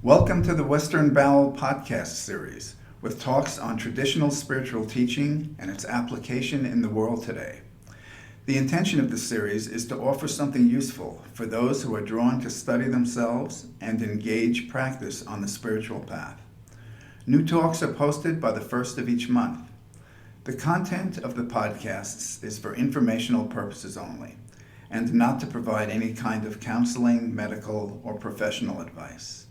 Welcome to the Western Bowel podcast series with talks on traditional spiritual teaching and its application in the world today. The intention of the series is to offer something useful for those who are drawn to study themselves and engage practice on the spiritual path. New talks are posted by the first of each month. The content of the podcasts is for informational purposes only and not to provide any kind of counseling, medical, or professional advice.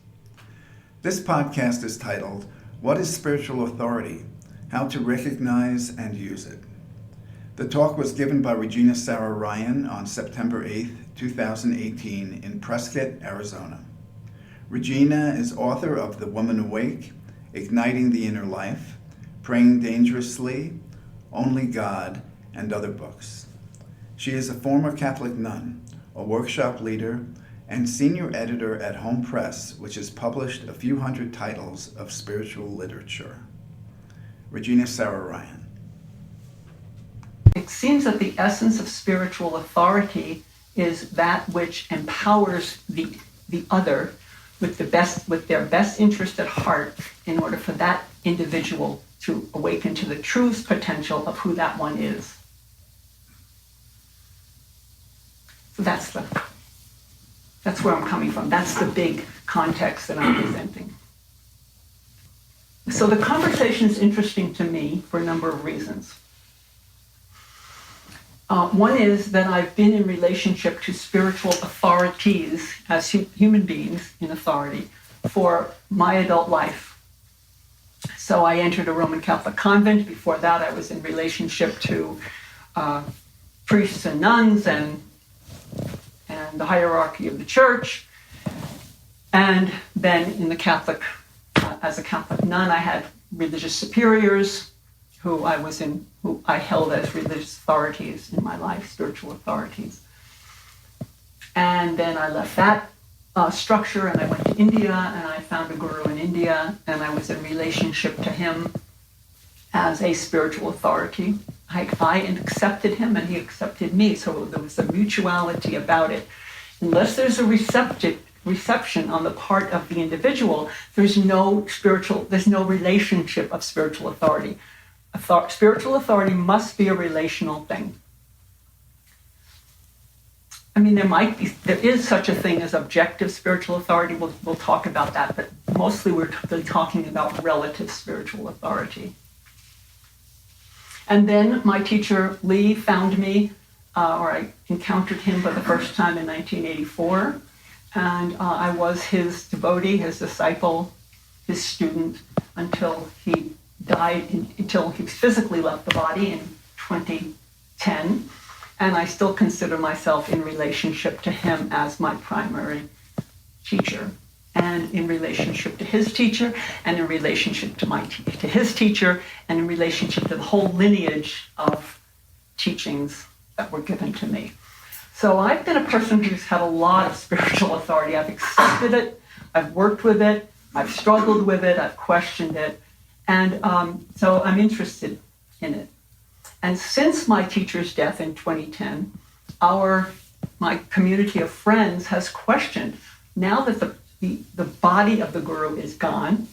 This podcast is titled, What is Spiritual Authority? How to Recognize and Use It. The talk was given by Regina Sara Ryan on September 8, 2018 in Prescott, Arizona. Regina is author of The Woman Awake, Igniting the Inner Life, Praying Dangerously, Only God, and other books. She is a former Catholic nun, a workshop leader, and senior editor at Hohm Press, which has published a few hundred titles of spiritual literature. Regina Sara Ryan. It seems that the essence of spiritual authority is that which empowers the other with their best interest at heart in order for that individual to awaken to the true potential of who that one is. So that's where I'm coming from. That's the big context that I'm presenting. So the conversation is interesting to me for a number of reasons. One is that I've been in relationship to spiritual authorities as human beings in authority for my adult life. So I entered a Roman Catholic convent. Before that, I was in relationship to priests and nuns and the hierarchy of the church. And then in the Catholic, as a Catholic nun, I had religious superiors who I held as religious authorities in my life, spiritual authorities. And then I left that structure and I went to India and I found a guru in India and I was in relationship to him as a spiritual authority. I accepted him and he accepted me, so there was a mutuality about it. Unless there's a reception on the part of the individual, there's no relationship of spiritual authority. Spiritual authority must be a relational thing. I mean, there is such a thing as objective spiritual authority. We'll talk about that, but mostly we're talking about relative spiritual authority. And then my teacher, Lee, found me, or I encountered him for the first time in 1984. And I was his devotee, his disciple, his student, until he died, until he physically left the body in 2010. And I still consider myself in relationship to him as my primary teacher, and in relationship to his teacher, and in relationship to his teacher, and in relationship to the whole lineage of teachings that were given to me. So I've been a person who's had a lot of spiritual authority. I've accepted it, I've worked with it, I've struggled with it, I've questioned it, and so I'm interested in it. And since my teacher's death in 2010, my community of friends has questioned, now that the body of the guru is gone,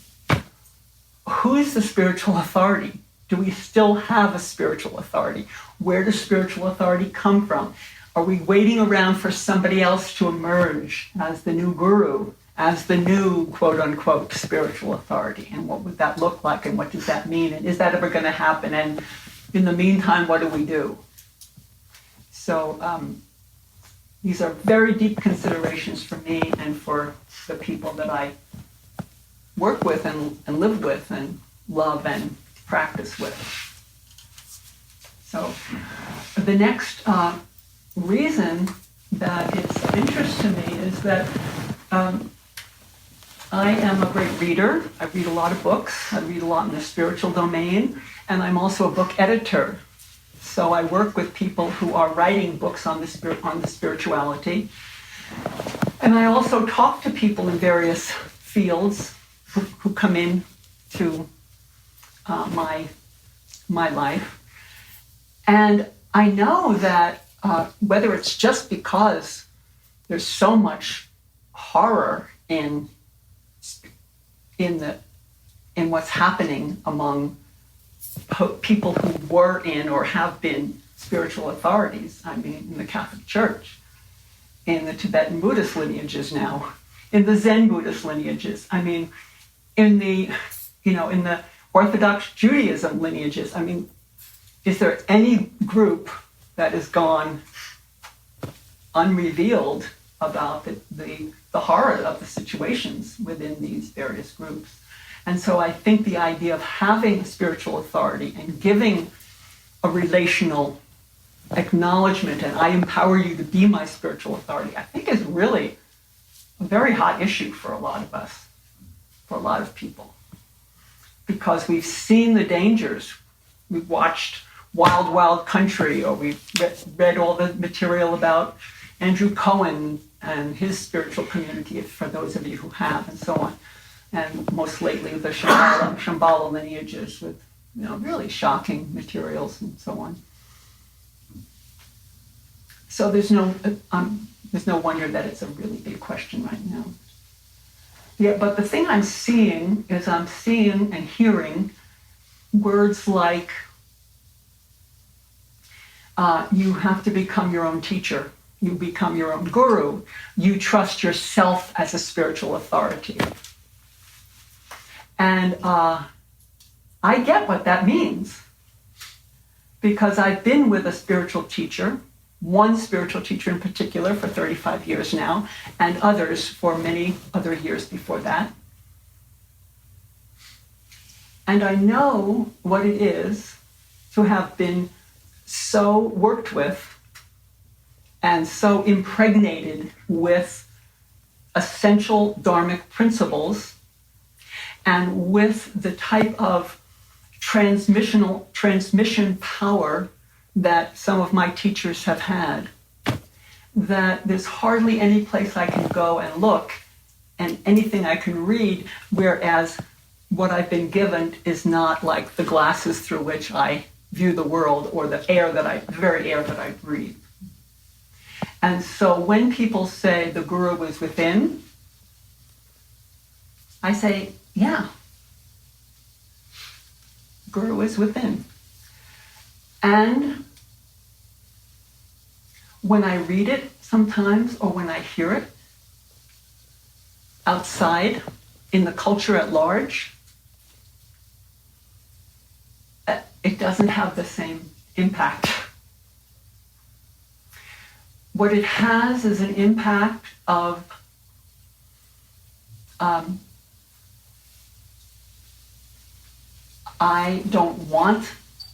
who is the spiritual authority? Do we still have a spiritual authority? Where does spiritual authority come from? Are we waiting around for somebody else to emerge as the new guru, as the new quote-unquote spiritual authority? And what would that look like? And what does that mean? And is that ever going to happen? And in the meantime, what do we do? So these are very deep considerations for me and for the people that I work with and live with and love and practice with. So the next reason that it's of interest to me is that I am a great reader. I read a lot of books. I read a lot in the spiritual domain, and I'm also a book editor. So I work with people who are writing books on the spirituality. And I also talk to people in various fields who come in to my life. And I know that whether it's just because there's so much horror in in what's happening among people who were in or have been spiritual authorities. I mean, in the Catholic Church, in the Tibetan Buddhist lineages now, in the Zen Buddhist lineages. I mean, in the Orthodox Judaism lineages. I mean, is there any group that has gone unrevealed about the horror of the situations within these various groups? And so I think the idea of having a spiritual authority and giving a relational acknowledgement, and I empower you to be my spiritual authority, I think is really a very hot issue for a lot of us, for a lot of people. Because we've seen the dangers. We've watched Wild, Wild Country, or we've read all the material about Andrew Cohen and his spiritual community, for those of you who have, and so on. And most lately, the Shambhala lineages with really shocking materials and so on. So there's no wonder that it's a really big question right now. Yeah, but the thing I'm seeing and hearing words like, you have to become your own teacher. You become your own guru. You trust yourself as a spiritual authority. And I get what that means, because I've been with a spiritual teacher, one spiritual teacher in particular, for 35 years now, and others for many other years before that. And I know what it is to have been so worked with and so impregnated with essential dharmic principles and with the type of transmission power that some of my teachers have had, that there's hardly any place I can go and look and anything I can read, whereas what I've been given is not like the glasses through which I view the world, or the very air that I breathe. And so when people say the guru is within, I say, yeah, guru is within. And when I read it sometimes, or when I hear it outside in the culture at large, it doesn't have the same impact. What it has is an impact of I don't want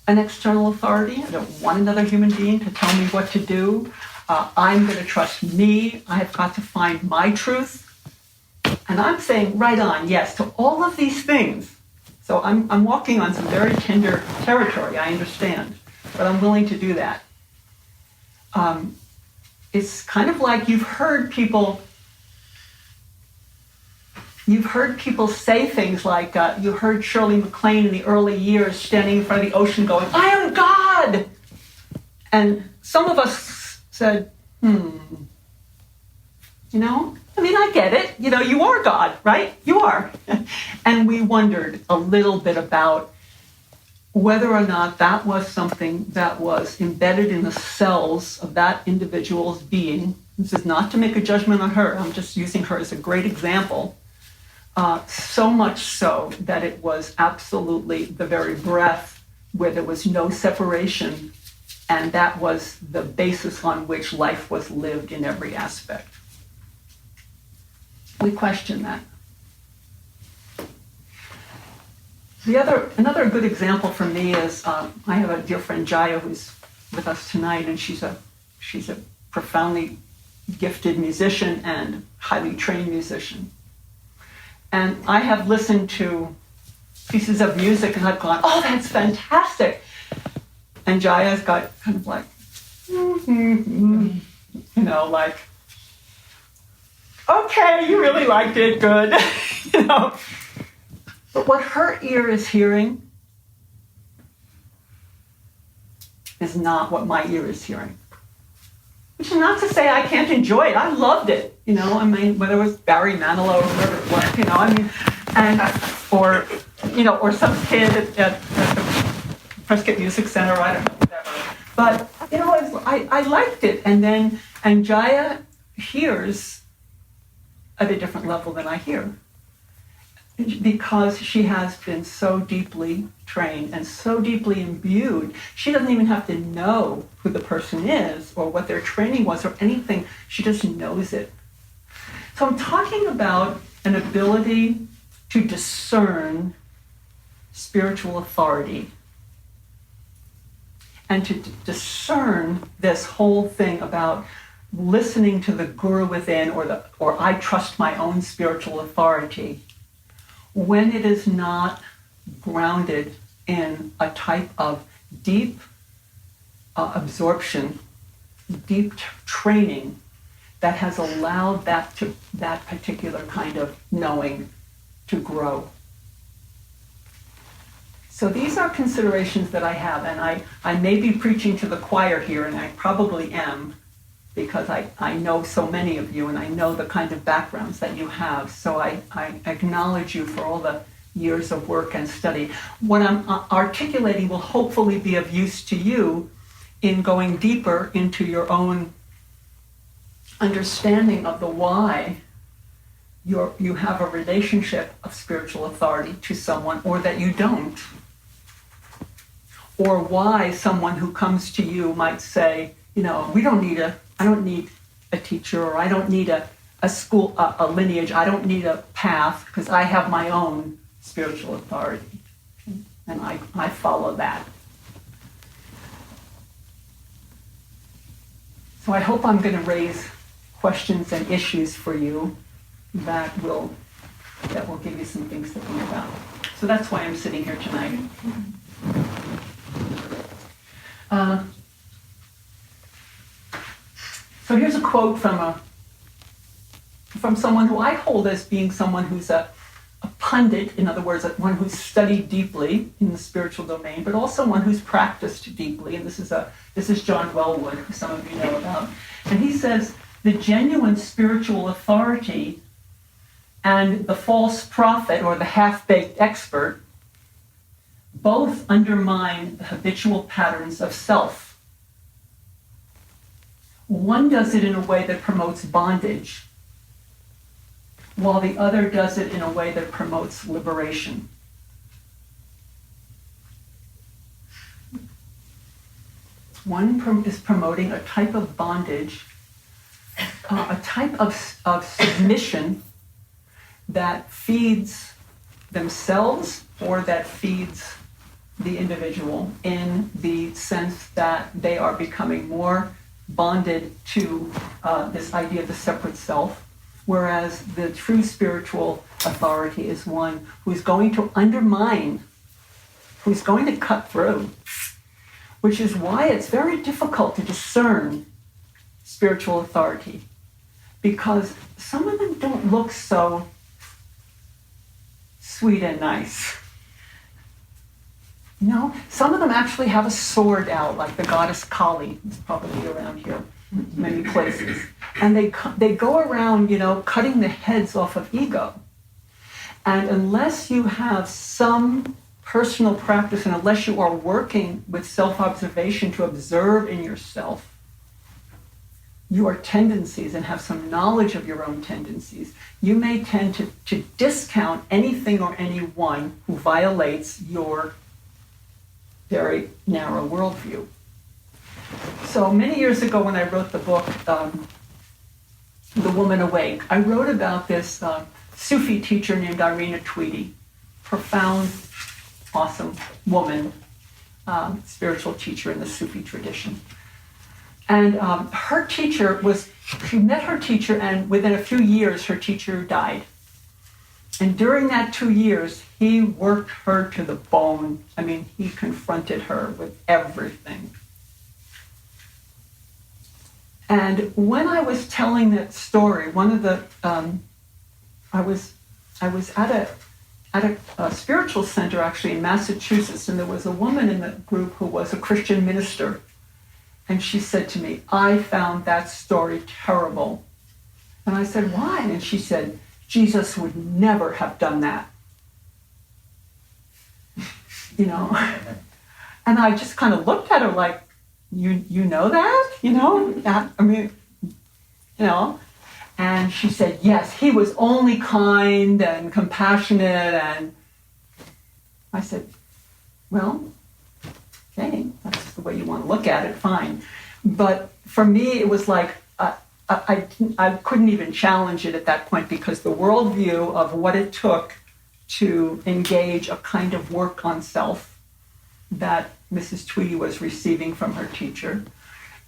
an external authority. I don't want another human being to tell me what to do. I'm going to trust me. I have got to find my truth. And I'm saying right on, yes, to all of these things. So I'm walking on some very tender territory, I understand, but I'm willing to do that. It's kind of like you've heard people say things like, you heard Shirley MacLaine in the early years standing in front of the ocean going, I am God! And some of us said, I get it. You are God, right? You are. And we wondered a little bit about whether or not that was something that was embedded in the cells of that individual's being. This is not to make a judgment on her. I'm just using her as a great example. So much so that it was absolutely the very breath where there was no separation, and that was the basis on which life was lived in every aspect. We question that. Another good example for me is I have a dear friend Jaya who's with us tonight, and she's a profoundly gifted musician and highly trained musician. And I have listened to pieces of music and I've gone, oh, that's fantastic. And Jaya's got kind of like, like, okay, you really liked it, good. But what her ear is hearing is not what my ear is hearing. Which is not to say I can't enjoy it. I loved it. Whether it was Barry Manilow or whoever it was, or some kid at the Prescott Music Center, I don't know, whatever. But, I liked it. And then Jaya hears at a different level than I hear, because she has been so deeply trained and so deeply imbued. She doesn't even have to know who the person is or what their training was or anything. She just knows it. So I'm talking about an ability to discern spiritual authority and to discern this whole thing about listening to the guru within or I trust my own spiritual authority when it is not grounded in a type of deep absorption, deep training that has allowed that particular kind of knowing to grow. So these are considerations that I have, and I may be preaching to the choir here, and I probably am, because I know so many of you, and I know the kind of backgrounds that you have. So I acknowledge you for all the years of work and study. What I'm articulating will hopefully be of use to you in going deeper into your own understanding of the why you have a relationship of spiritual authority to someone, or that you don't. Or why someone who comes to you might say, I don't need a teacher, or I don't need a school, a lineage, I don't need a path, because I have my own spiritual authority. And I follow that. So I hope I'm going to raise questions and issues for you that will give you some things to think about. So that's why I'm sitting here tonight. So here's a quote from someone who I hold as being someone who's a pundit, in other words, one who's studied deeply in the spiritual domain, but also one who's practiced deeply. And this is John Wellwood, who some of you know about. And he says, the genuine spiritual authority and the false prophet, or the half-baked expert, both undermine the habitual patterns of self. One does it in a way that promotes bondage, while the other does it in a way that promotes liberation. One is promoting a type of bondage, a type of submission that feeds themselves or that feeds the individual, in the sense that they are becoming more bonded to this idea of the separate self, whereas the true spiritual authority is one who's going to undermine, who's going to cut through, which is why it's very difficult to discern spiritual authority, because some of them don't look so sweet and nice. Some of them actually have a sword out, like the goddess Kali, who's probably around here, many places. And they go around, cutting the heads off of ego. And unless you have some personal practice, and unless you are working with self-observation to observe in yourself your tendencies and have some knowledge of your own tendencies, you may tend to discount anything or anyone who violates your very narrow worldview. So many years ago, when I wrote the book, The Woman Awake, I wrote about this Sufi teacher named Irina Tweedy, profound, awesome woman, spiritual teacher in the Sufi tradition. And her teacher she met her teacher, and within a few years, her teacher died. And during that 2 years, he worked her to the bone. I mean, he confronted her with everything. And when I was telling that story, I was at a spiritual center actually in Massachusetts, and there was a woman in the group who was a Christian minister. And she said to me, I found that story terrible. And I said, why? And she said, Jesus would never have done that. you know. And I just kind of looked at her like, you know that? You know? That, I mean, you know. And she said, yes, he was only kind and compassionate. And I said, well, okay, that's the way you want to look at it, fine. But for me, it was like, I couldn't even challenge it at that point, because the worldview of what it took to engage a kind of work on self that Mrs. Tweedy was receiving from her teacher,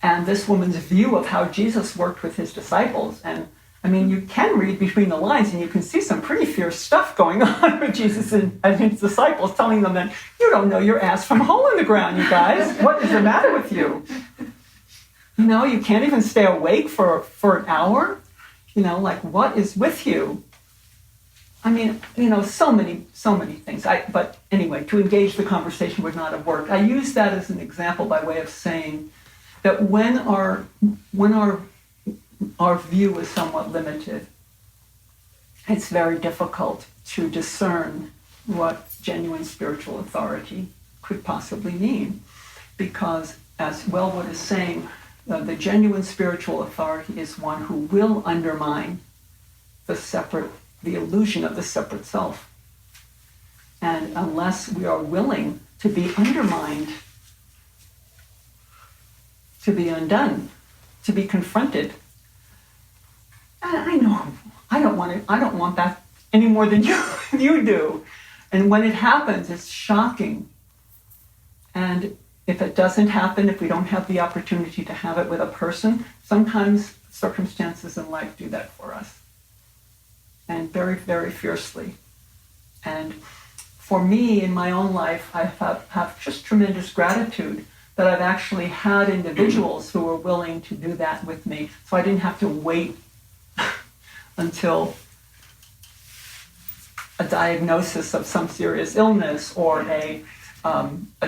and this woman's view of how Jesus worked with his disciples. And I mean, you can read between the lines and you can see some pretty fierce stuff going on with Jesus and his disciples, telling them that you don't know your ass from a hole in the ground, you guys. What is the matter with you? You know, you can't even stay awake for an hour. You know, like, what is with you? I mean, you know, so many things. But anyway, to engage the conversation would not have worked. I use that as an example by way of saying that when our view is somewhat limited, it's very difficult to discern what genuine spiritual authority could possibly mean. Because, as Wellwood is saying, the genuine spiritual authority is one who will undermine the illusion of the separate self. And unless we are willing to be undermined, to be undone, to be confronted, and I know I don't want that any more than you do. And when it happens, it's shocking. And if it doesn't happen, if we don't have the opportunity to have it with a person, sometimes circumstances in life do that for us. And very, very fiercely. And for me, in my own life, I have just tremendous gratitude that I've actually had individuals who were willing to do that with me. So I didn't have to wait until a diagnosis of some serious illness or a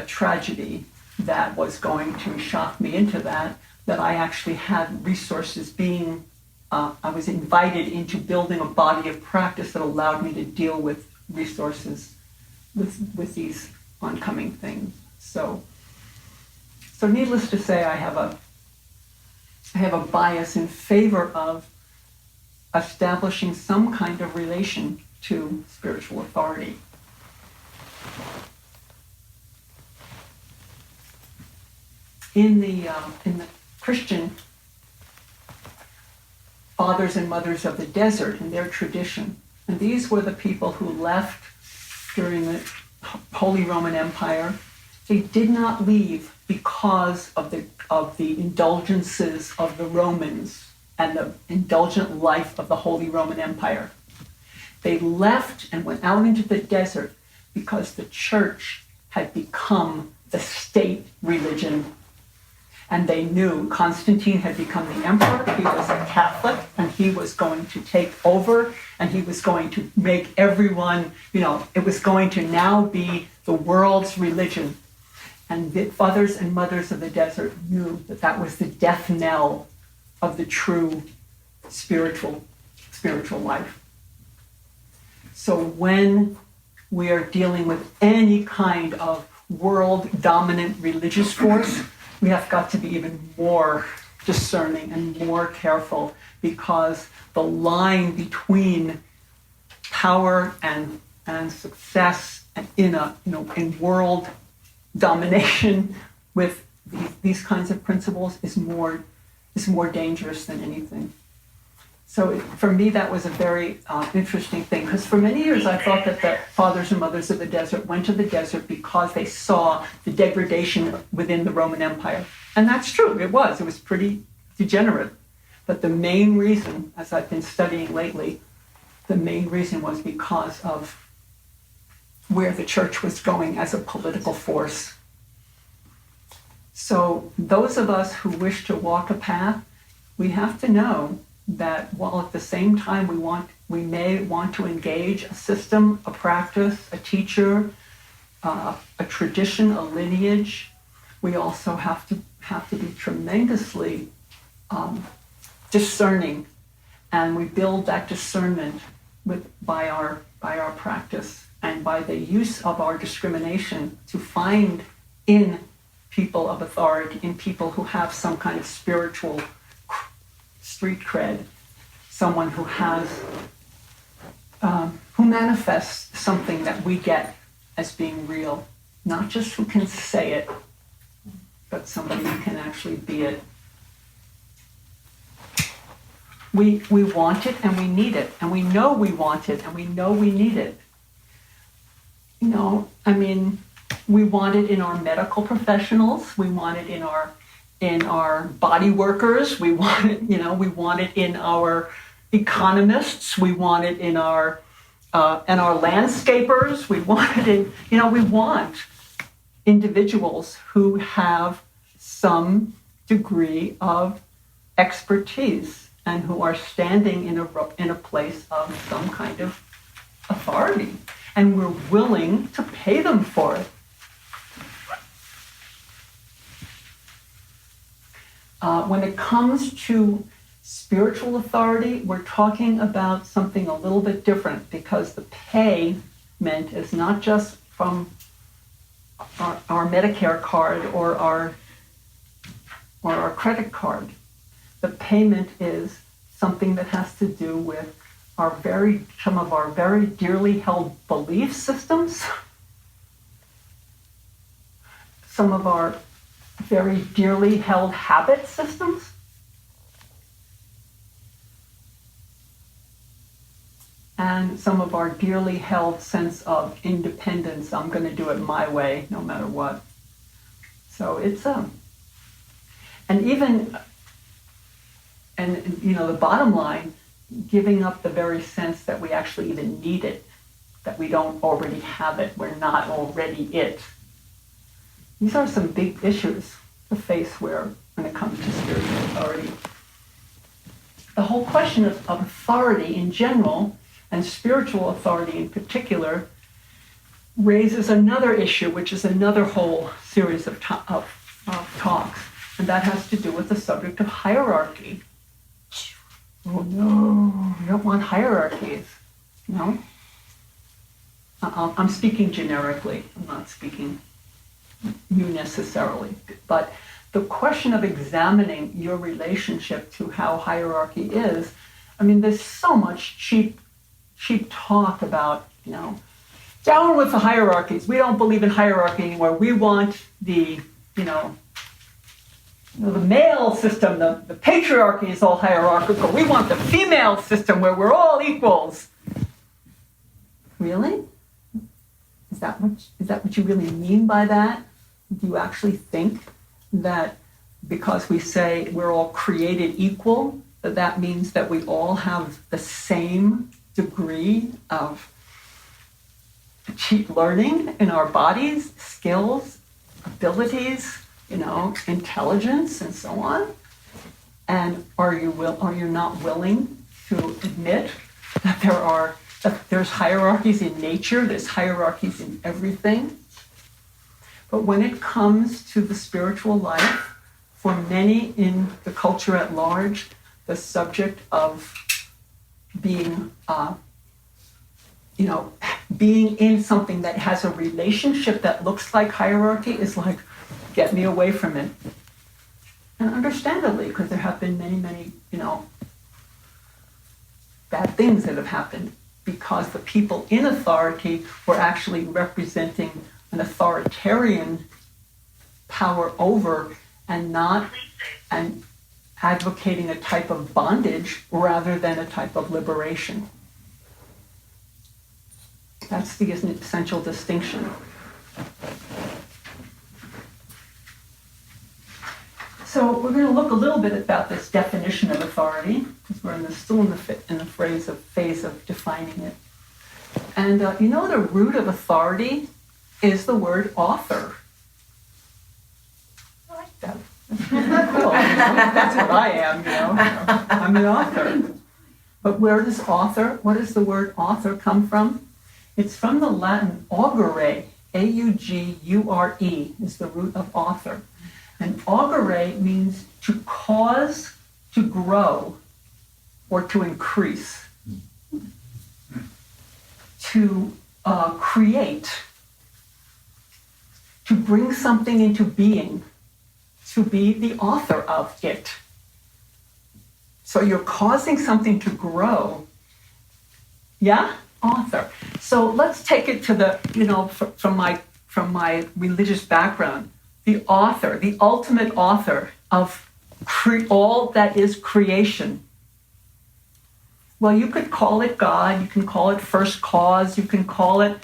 tragedy that was going to shock me into that I actually had resources being, I was invited into building a body of practice that allowed me to deal with resources with these oncoming things. So needless to say, I have a bias in favor of establishing some kind of relation to spiritual authority. In the Christian fathers and mothers of the desert, in their tradition, and these were the people who left during the Holy Roman Empire. They did not leave because of the indulgences of the Romans and the indulgent life of the Holy Roman Empire. They left and went out into the desert because the church had become the state religion. And they knew Constantine had become the emperor, he was a Catholic, and he was going to take over, and he was going to make everyone, it was going to now be the world's religion. And the fathers and mothers of the desert knew that that was the death knell of the true spiritual life. So when we are dealing with any kind of world-dominant religious force, we have got to be even more discerning and more careful, because the line between power and success in world domination with these kinds of principles is more dangerous than anything. So for me, that was a very interesting thing, because for many years I thought that the fathers and mothers of the desert went to the desert because they saw the degradation within the Roman Empire. And that's true, it was pretty degenerate. But the main reason, as I've been studying lately, the main reason was because of where the church was going as a political force. So those of us who wish to walk a path, we have to know that while at the same time we may want to engage a system, a practice, a teacher, a tradition, a lineage, we also have to be tremendously discerning, and we build that discernment by our practice and by the use of our discrimination to find in people of authority, in people who have some kind of spiritual street cred, someone who has, who manifests something that we get as being real, not just who can say it, but somebody who can actually be it. We want it and we need it, and we know we want it and we know we need it. You know, I mean, we want it in our medical professionals, we want it in our body workers, we want it, you know, we want it in our economists, we want it in our landscapers, we want it in, you know, we want individuals who have some degree of expertise and who are standing in a place of some kind of authority, and we're willing to pay them for it. When it comes to spiritual authority, we're talking about something a little bit different, because the payment is not just from our Medicare card or our credit card. The payment is something that has to do with some of our very dearly held belief systems, some of our very dearly held habit systems, and some of our dearly held sense of independence. I'm going to do it my way, no matter what. So it's and you know, the bottom line, giving up the very sense that we actually even need it, that we don't already have it, we're not already it. These are some big issues to face when it comes to spiritual authority. The whole question of authority in general, and spiritual authority in particular, raises another issue, which is another whole series of talks, and that has to do with the subject of hierarchy. Oh no, you don't want hierarchies, no? I'm speaking generically, I'm not speaking you necessarily, but the question of examining your relationship to how hierarchy is, I mean, there's so much cheap talk about, you know, down with the hierarchies. We don't believe in hierarchy anymore. We want the male system, the patriarchy is all hierarchical. We want the female system where we're all equals. Really? Is that what you really mean by that? Do you actually think that because we say we're all created equal, that means that we all have the same degree of cheap learning in our bodies, skills, abilities, you know, intelligence, and so on? And are you not willing to admit that there's hierarchies in nature, there's hierarchies in everything? But when it comes to the spiritual life, for many in the culture at large, the subject of being being in something that has a relationship that looks like hierarchy is like, get me away from it. And understandably, because there have been many, you know, bad things that have happened, because the people in authority were actually representing an authoritarian power over and advocating a type of bondage rather than a type of liberation. That's the essential distinction. So we're going to look a little bit about this definition of authority, because we're still in the phase of defining it. And you know, the root of authority is the word author. I like that. That's really cool. That's what I am, you know. I'm an author. But what does the word author come from? It's from the Latin augere, A-U-G-U-R-E is the root of author. And augere means to cause to grow or to increase. To create, to bring something into being, to be the author of it. So you're causing something to grow. Yeah? Author. So let's take it to the, from my religious background, the author, the ultimate author of all that is creation. Well, you could call it God, you can call it first cause, you can call it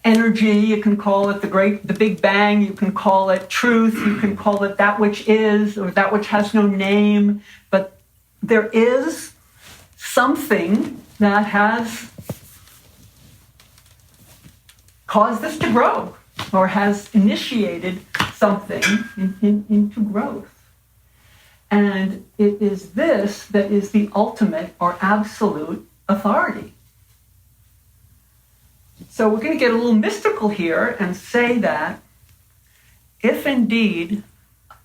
energy, you can call it the Big Bang, you can call it truth, you can call it that which is, or that which has no name, but there is something that has caused this to grow, or has initiated something into growth. And it is this that is the ultimate or absolute authority. So we're going to get a little mystical here and say that if indeed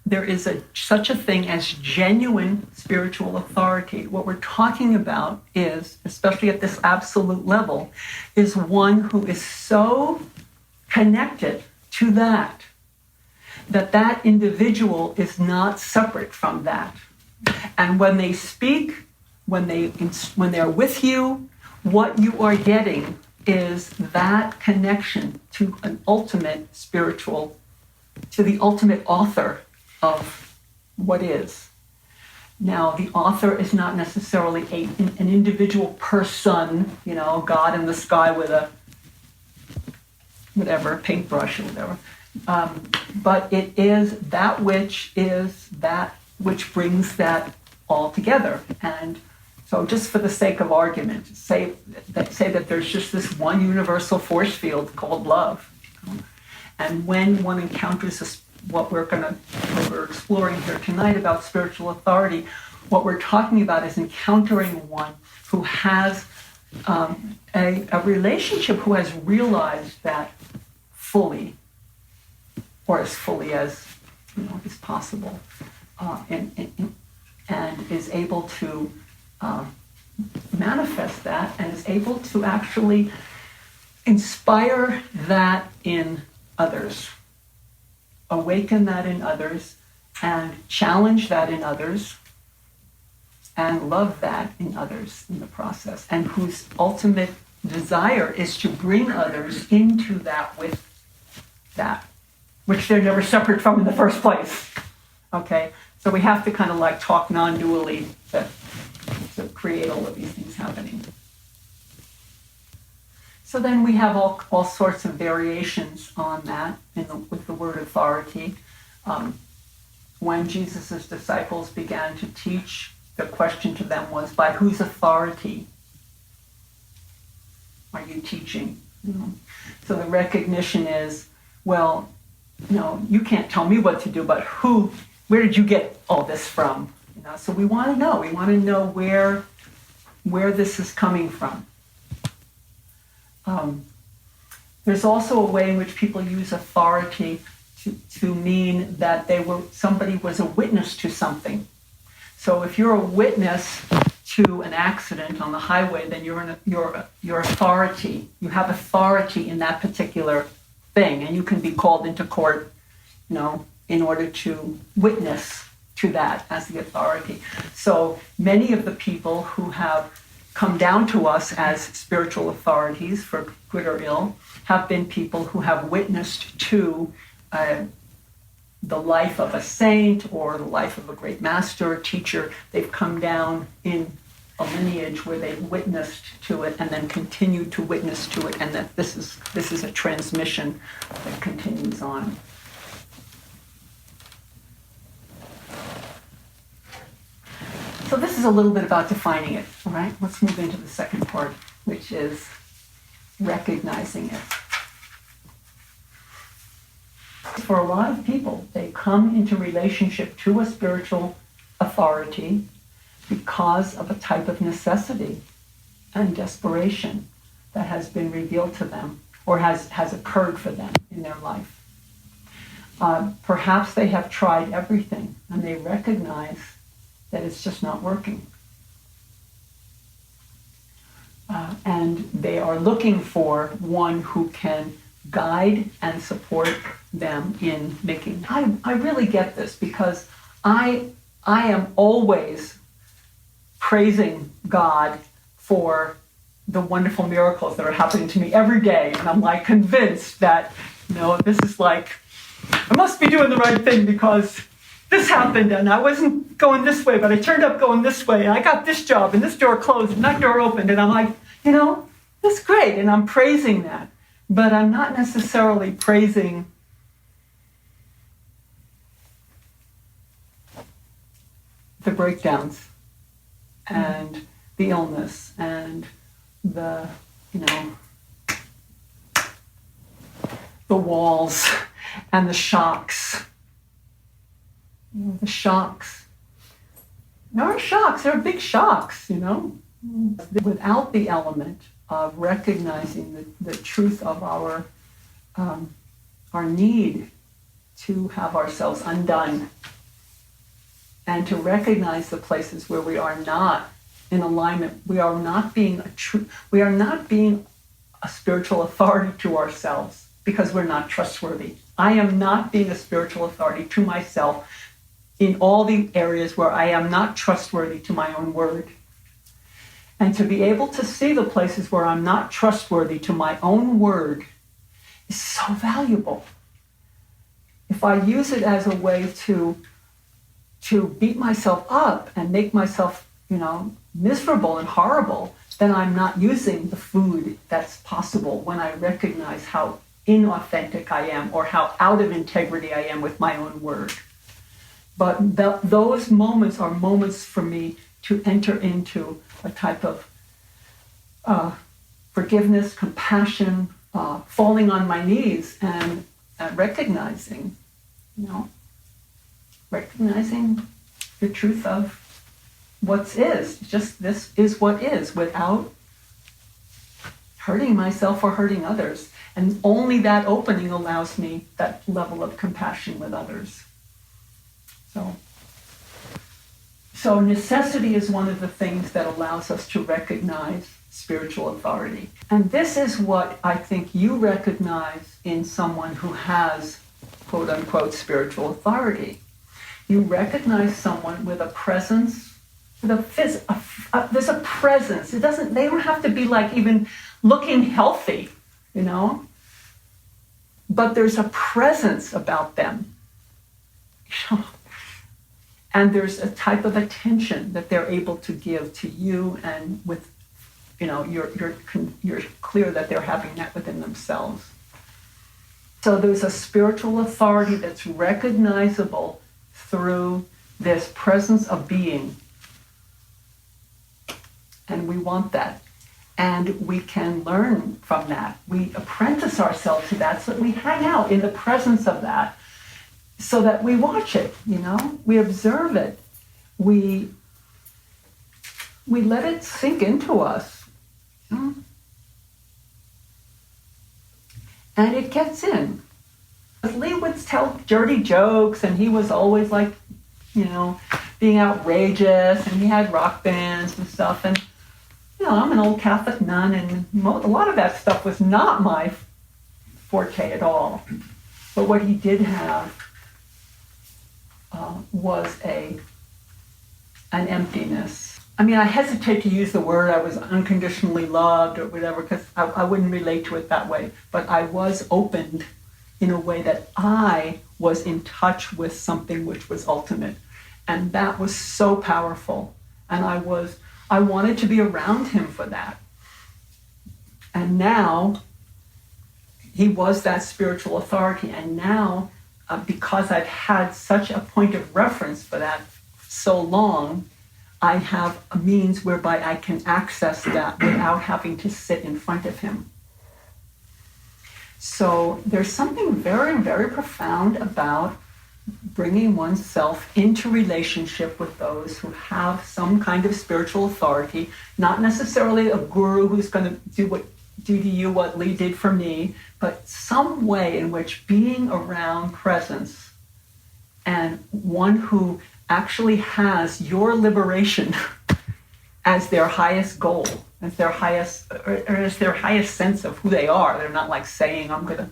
there is such a thing as genuine spiritual authority, what we're talking about is, especially at this absolute level, is one who is so connected to that individual is not separate from that. And when they speak, when they're with you, what you are getting is that connection to an ultimate spiritual, to the ultimate author of what is. Now, the author is not necessarily an individual person, God in the sky with a paintbrush or whatever. But it is that which brings that all together. And so just for the sake of argument, say that there's just this one universal force field called love. And when one encounters what we're exploring here tonight about spiritual authority, what we're talking about is encountering one who has a relationship, who has realized that fully, or as fully as is possible, and is able to manifest that, and is able to actually inspire that in others, awaken that in others, and challenge that in others, and love that in others in the process, and whose ultimate desire is to bring others into that with that, which they're never separate from in the first place. Okay? So we have to kind of like talk non-dually to create all of these things happening. So then we have all sorts of variations on that with the word authority. When Jesus' disciples began to teach, the question to them was, by whose authority are you teaching? So the recognition is, well, you can't tell me what to do, but where did you get all this from? So we want to know. We want to know where this is coming from. There's also a way in which people use authority to mean that somebody was a witness to something. So if you're a witness to an accident on the highway, then you're authority. You have authority in that particular thing, and you can be called into court, in order to witness to that as the authority. So many of the people who have come down to us as spiritual authorities, for good or ill, have been people who have witnessed to the life of a saint or the life of a great master or teacher. They've come down in a lineage where they witnessed to it and then continued to witness to it, and that this is a transmission that continues on. So this is a little bit about defining it, all right? Let's move into the second part, which is recognizing it. For a lot of people, they come into relationship to a spiritual authority because of a type of necessity and desperation that has been revealed to them or has occurred for them in their life. Perhaps they have tried everything and they recognize that it's just not working. and they are looking for one who can guide and support them in making. I really get this because I am always praising God for the wonderful miracles that are happening to me every day. And I'm like convinced that, this is like, I must be doing the right thing because this happened and I wasn't going this way, but I turned up going this way and I got this job and this door closed and that door opened. And I'm like, that's great. And I'm praising that. But I'm not necessarily praising the breakdowns and the illness and the walls and the shocks. The shocks. There are shocks. There are big shocks, Without the element of recognizing the truth of our need to have ourselves undone and to recognize the places where we are not in alignment. We are not being a spiritual authority to ourselves because we're not trustworthy. I am not being a spiritual authority to myself in all the areas where I am not trustworthy to my own word. And to be able to see the places where I'm not trustworthy to my own word is so valuable. If I use it as a way to beat myself up and make myself, miserable and horrible, then I'm not using the food that's possible when I recognize how inauthentic I am or how out of integrity I am with my own word. But those moments are moments for me to enter into a type of forgiveness, compassion, falling on my knees and recognizing the truth of what is. Just this is what is without hurting myself or hurting others. And only that opening allows me that level of compassion with others. So necessity is one of the things that allows us to recognize spiritual authority. And this is what I think you recognize in someone who has, quote unquote, spiritual authority. You recognize someone with a presence, there's a presence. They don't have to be like even looking healthy, but there's a presence about them. And there's a type of attention that they're able to give to you, and with, you're clear that they're having that within themselves. So there's a spiritual authority that's recognizable through this presence of being. And we want that. And we can learn from that. We apprentice ourselves to that so that we hang out in the presence of that. So that we watch it, we observe it, we let it sink into us, and it gets in. Lee would tell dirty jokes, and he was always like, being outrageous, and he had rock bands and stuff, and I'm an old Catholic nun, and a lot of that stuff was not my forte at all. But what he did have was an emptiness. I mean, I hesitate to use the word I was unconditionally loved or whatever, because I wouldn't relate to it that way. But I was opened in a way that I was in touch with something which was ultimate. And that was so powerful. And I wanted to be around him for that. And now he was that spiritual authority. And now, because I've had such a point of reference for that so long, I have a means whereby I can access that without having to sit in front of him. So there's something very, very profound about bringing oneself into relationship with those who have some kind of spiritual authority, not necessarily a guru who's going to do to you what Lee did for me, but some way in which being around presence and one who actually has your liberation as their highest goal, as their highest, or as their highest sense of who they are. They're not like saying, I'm going to,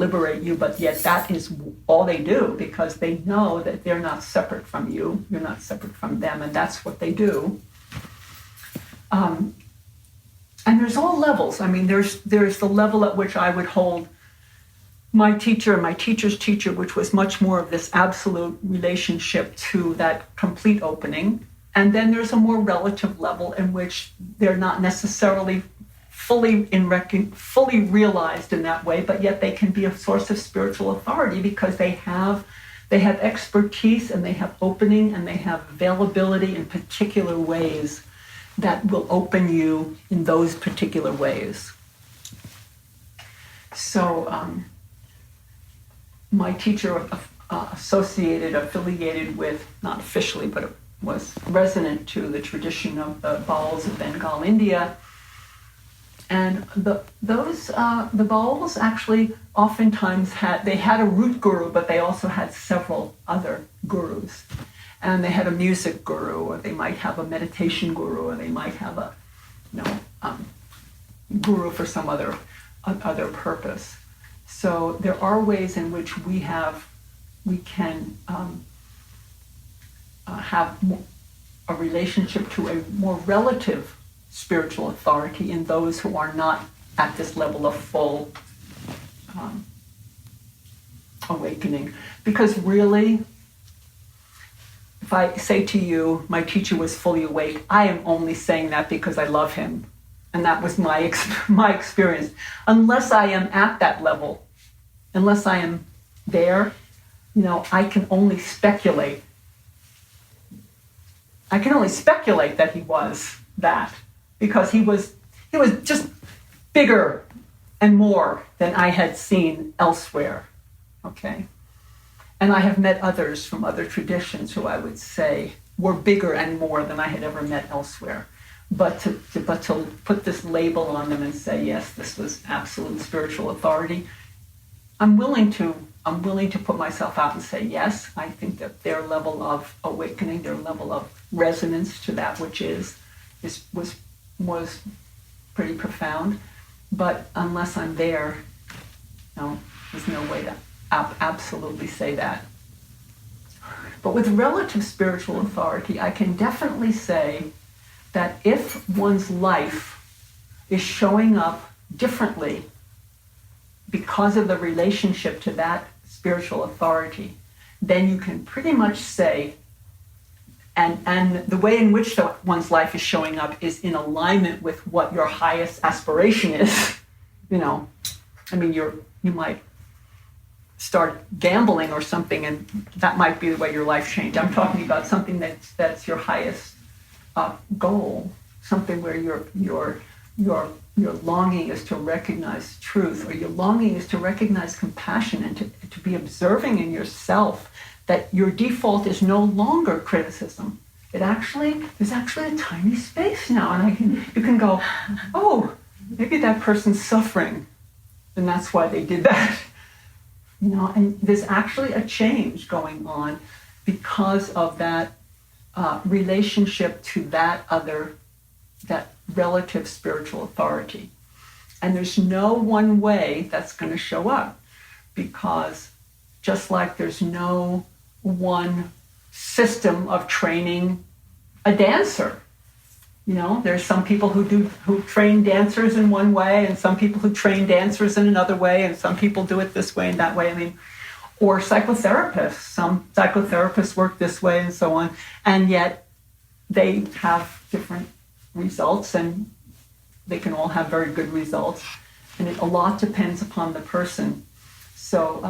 liberate you, but yet that is all they do, because they know that they're not separate from you, you're not separate from them, and that's what they do. And there's all levels. I mean, there's the level at which I would hold my teacher and my teacher's teacher, which was much more of this absolute relationship to that complete opening. And then there's a more relative level in which they're not necessarily fully realized in that way, but yet they can be a source of spiritual authority because they have expertise and they have opening and they have availability in particular ways that will open you in those particular ways. So my teacher affiliated with, not officially, but it was resonant to the tradition of the Bauls of Bengal, India. And the Bauls actually oftentimes had a root guru, but they also had several other gurus. And they had a music guru, or they might have a meditation guru, or they might have a guru for some other purpose. So there are ways in which we can have a relationship to a more relative spiritual authority in those who are not at this level of full awakening. Because really, if I say to you, my teacher was fully awake, I am only saying that because I love him. And that was my experience. Unless I am at that level, unless I am there, I can only speculate. I can only speculate that he was that, because he was just bigger and more than I had seen elsewhere. Okay? And I have met others from other traditions who I would say were bigger and more than I had ever met elsewhere. But to put this label on them and say, yes, this was absolute spiritual authority, I'm willing to put myself out and say, yes, I think that their level of awakening, their level of resonance to that which was pretty profound. But unless I'm there, there's no way to absolutely say that. But with relative spiritual authority, I can definitely say that if one's life is showing up differently because of the relationship to that spiritual authority, then you can pretty much say, and the way in which one's life is showing up is in alignment with what your highest aspiration is. You might start gambling or something, and that might be the way your life changed. I'm talking about something that's your highest goal, something where your longing is to recognize truth, or your longing is to recognize compassion and to be observing in yourself that your default is no longer criticism. There's actually a tiny space now, and you can go, oh, maybe that person's suffering, and that's why they did that. And there's actually a change going on because of that relationship to that relative spiritual authority. And there's no one way that's going to show up, because just like there's no one system of training a dancer. There's some people who train dancers in one way, and some people who train dancers in another way, and some people do it this way and that way. Or psychotherapists. Some psychotherapists work this way and so on, and yet they have different results, and they can all have very good results. And a lot depends upon the person. So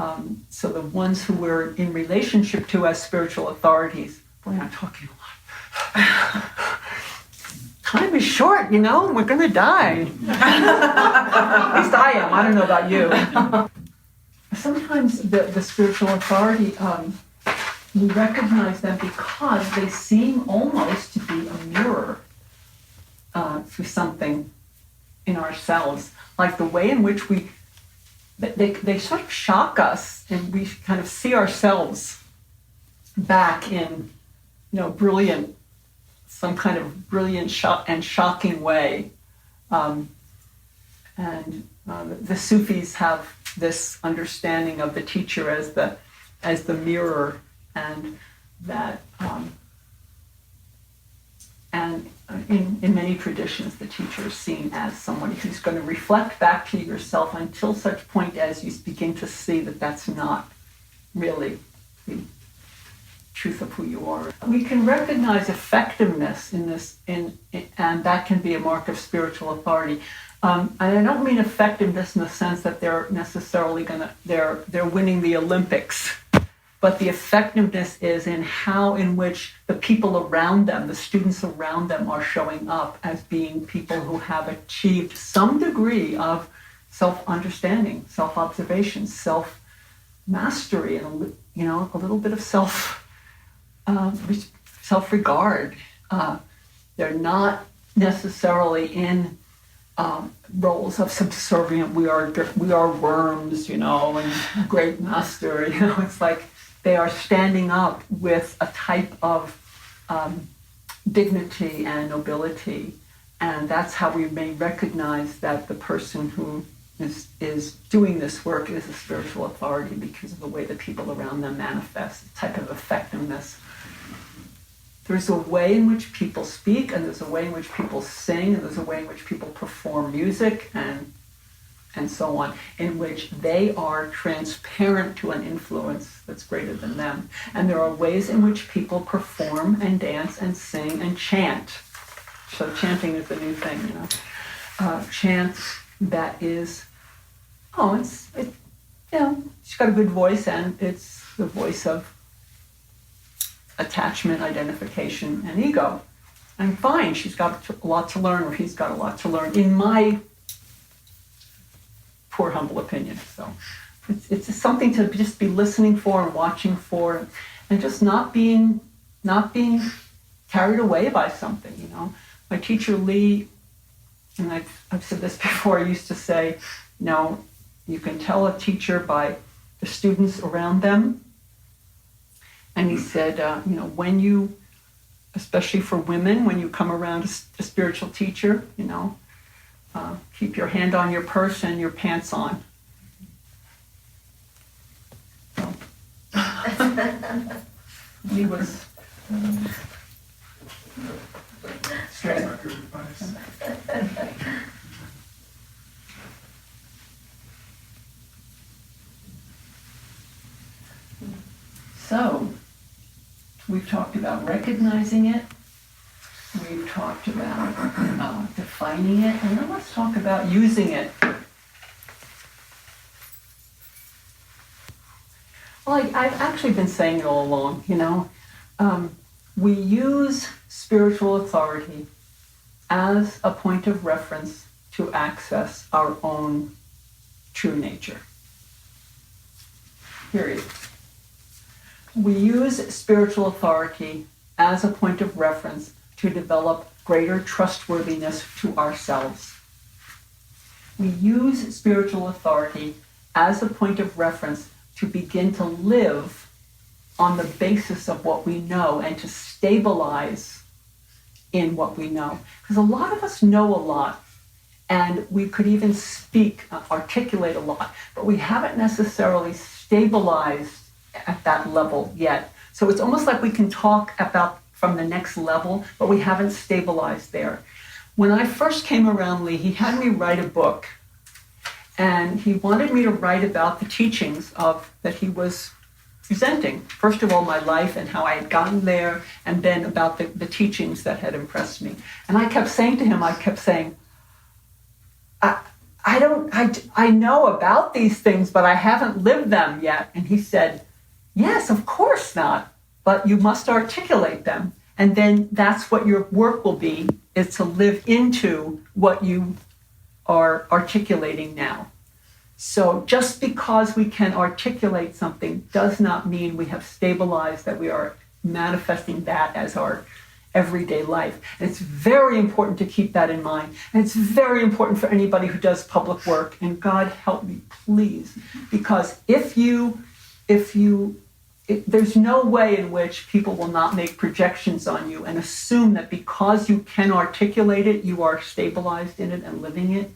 the ones who we're in relationship to as spiritual authorities, boy, I'm talking a lot. Time is short, we're going to die. At least I am. I don't know about you. Sometimes the spiritual authority, we recognize them because they seem almost to be a mirror for something in ourselves. Like the way in which they sort of shock us, and we kind of see ourselves back in, brilliant some kind of brilliant and shocking way. The Sufis have this understanding of the teacher as the mirror, and that in many traditions the teacher is seen as someone who's going to reflect back to yourself until such point as you begin to see that that's not really the truth of who you are. We can recognize effectiveness in this, and that can be a mark of spiritual authority. And I don't mean effectiveness in the sense that they're necessarily they're winning the Olympics, but the effectiveness is in which the people around them, the students around them, are showing up as being people who have achieved some degree of self-understanding, self-observation, self-mastery, and a little bit of self-regard. They're not necessarily in roles of subservient. We are worms, and great master. It's like they are standing up with a type of dignity and nobility, and that's how we may recognize that the person who is doing this work is a spiritual authority, because of the way the people around them manifest a type of effectiveness. There's a way in which people speak, and there's a way in which people sing, and there's a way in which people perform music, and so on, in which they are transparent to an influence that's greater than them. And there are ways in which people perform and dance and sing and chant. So chanting is the new thing, chant that is, she's got a good voice, and it's the voice of attachment, identification, and ego. And fine, she's got a lot to learn, or he's got a lot to learn, in my poor, humble opinion. So it's something to just be listening for and watching for, and just not being carried away by something. My teacher Lee, and I've said this before, I used to say, you can tell a teacher by the students around them. And he said, when you, especially for women, when you come around a spiritual teacher, keep your hand on your purse and your pants on. So. He was straight. So, we've talked about recognizing it, we've talked about defining it, and then let's talk about using it. Well, I've actually been saying it all along, we use spiritual authority as a point of reference to access our own true nature. Period. We use spiritual authority as a point of reference to develop greater trustworthiness to ourselves. We use spiritual authority as a point of reference to begin to live on the basis of what we know and to stabilize in what we know. Because a lot of us know a lot, and we could even articulate a lot, but we haven't necessarily stabilized at that level yet. So it's almost like we can talk about from the next level, but we haven't stabilized there. When I first came around Lee, he had me write a book, and he wanted me to write about the teachings that he was presenting. First of all, my life and how I had gotten there, and then about the teachings that had impressed me. And I kept saying to him, I know about these things, but I haven't lived them yet. And he said, yes, of course not, but you must articulate them. And then that's what your work will be, is to live into what you are articulating now. So just because we can articulate something does not mean we have stabilized, that we are manifesting that as our everyday life. And it's very important to keep that in mind. And it's very important for anybody who does public work. And God help me, please. Because if you there's no way in which people will not make projections on you and assume that because you can articulate it, you are stabilized in it and living it.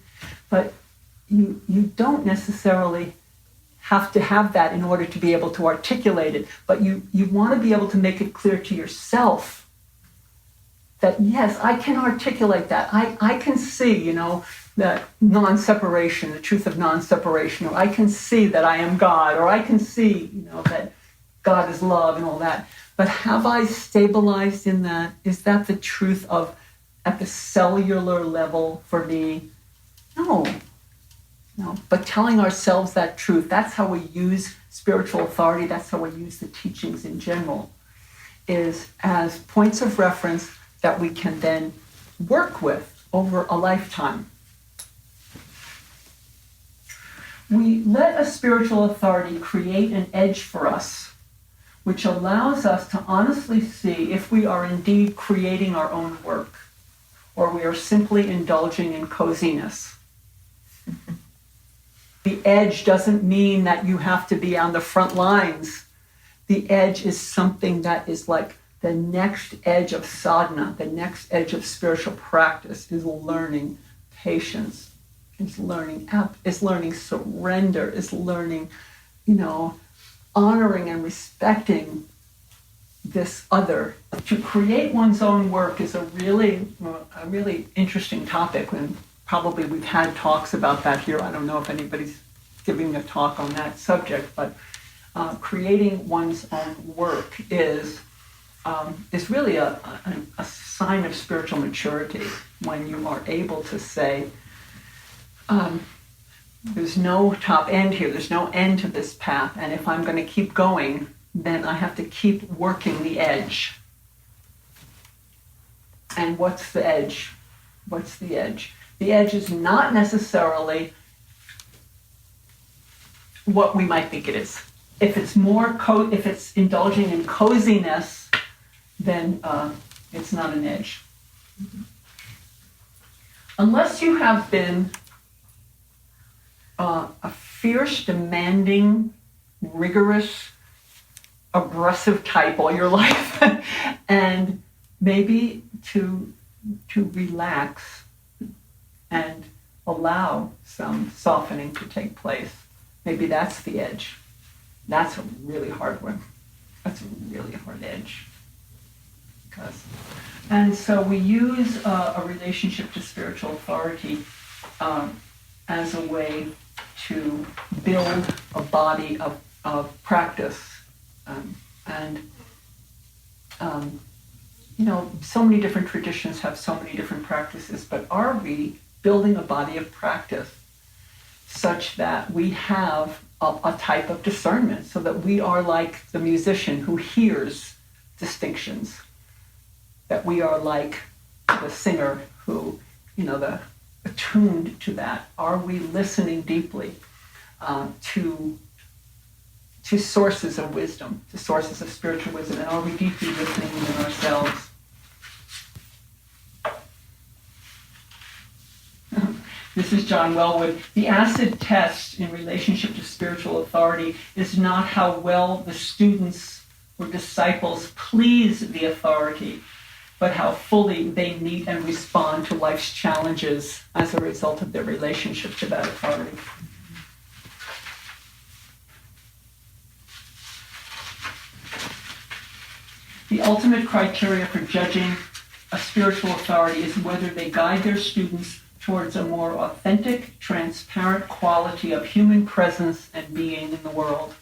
But you don't necessarily have to have that in order to be able to articulate it. But you want to be able to make it clear to yourself that, yes, I can articulate that. I can see, that non-separation, the truth of non-separation, or I can see that I am God, or I can see, that God is love and all that. But have I stabilized in that? Is that the truth at the cellular level for me? No. But telling ourselves that truth, that's how we use spiritual authority, that's how we use the teachings in general, is as points of reference that we can then work with over a lifetime. We let a spiritual authority create an edge for us, which allows us to honestly see if we are indeed creating our own work, or we are simply indulging in coziness. The edge doesn't mean that you have to be on the front lines. The edge is something that is like the next edge of sadhana, the next edge of spiritual practice is learning patience, is learning surrender, is learning, honoring and respecting this other. To create one's own work is a really interesting topic, and probably we've had talks about that here. I don't know if anybody's giving a talk on that subject, but creating one's own work is really a sign of spiritual maturity when you are able to say, there's no top end here, there's no end to this path, and if I'm going to keep going, then I have to keep working the edge. And what's the edge? What's the edge? The edge is not necessarily what we might think it is. If it's if it's indulging in coziness, then it's not an edge. Unless you have been a fierce, demanding, rigorous, aggressive type all your life, and maybe to relax and allow some softening to take place. Maybe that's the edge. That's a really hard one. That's a really hard edge. And so we use a relationship to spiritual authority as a way to build a body of practice. So many different traditions have so many different practices, but are we building a body of practice such that we have a type of discernment, so that we are like the musician who hears distinctions, that we are like the singer who, attuned to that? Are we listening deeply to sources of wisdom, to sources of spiritual wisdom, and are we deeply listening within ourselves? This is John Wellwood. The acid test in relationship to spiritual authority is not how well the students or disciples please the authority, but how fully they meet and respond to life's challenges as a result of their relationship to that authority. The ultimate criteria for judging a spiritual authority is whether they guide their students towards a more authentic, transparent quality of human presence and being in the world.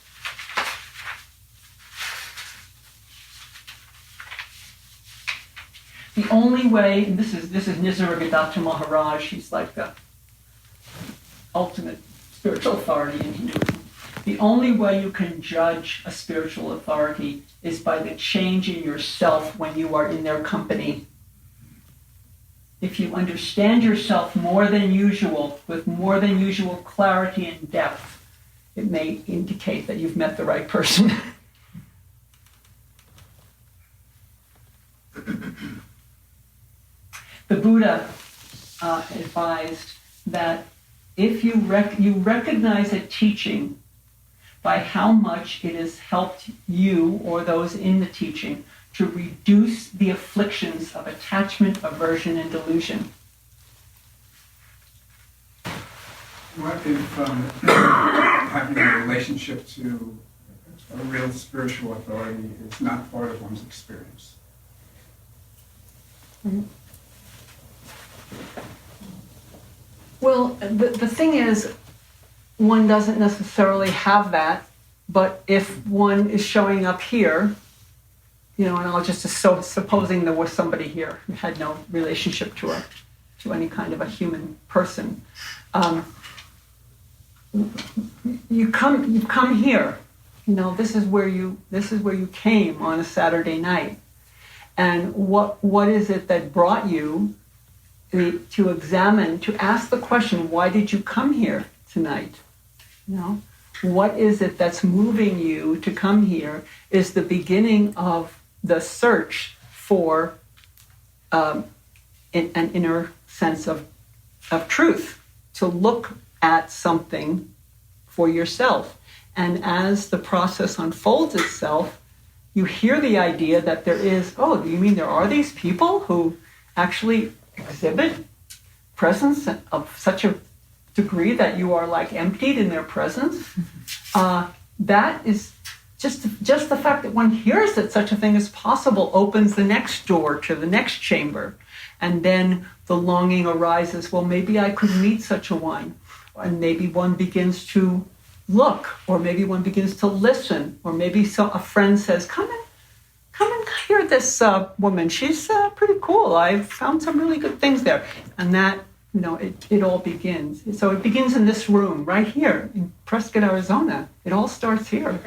The only way, and this is Nisargadatta Maharaj, he's like the ultimate spiritual authority in Hinduism. The only way you can judge a spiritual authority is by the change in yourself when you are in their company. If you understand yourself more than usual, with more than usual clarity and depth, it may indicate that you've met the right person. The Buddha advised that if you recognize a teaching by how much it has helped you or those in the teaching to reduce the afflictions of attachment, aversion, and delusion? What if having a relationship to a real spiritual authority is not part of one's experience? Well, the thing is, one doesn't necessarily have that, but if one is showing up here, and I'll just supposing there was somebody here who had no relationship to any kind of a human person, you've come here. This is where you came on a Saturday night, and what is it that brought you to examine, to ask the question, why did you come here tonight? What is it that's moving you to come here is the beginning of the search for an inner sense of truth, to look at something for yourself. And as the process unfolds itself, you hear the idea that there is, oh, you mean there are these people who actually exhibit presence of such a degree that you are like emptied in their presence? That is just the fact that one hears that such a thing is possible opens the next door to the next chamber. And then the longing arises, well, maybe I could meet such a one. And maybe one begins to look, or maybe one begins to listen, or maybe a friend says, come and hear this woman. She's pretty cool. I've found some really good things there. And that, it all begins. So it begins in this room right here in Prescott, Arizona. It all starts here.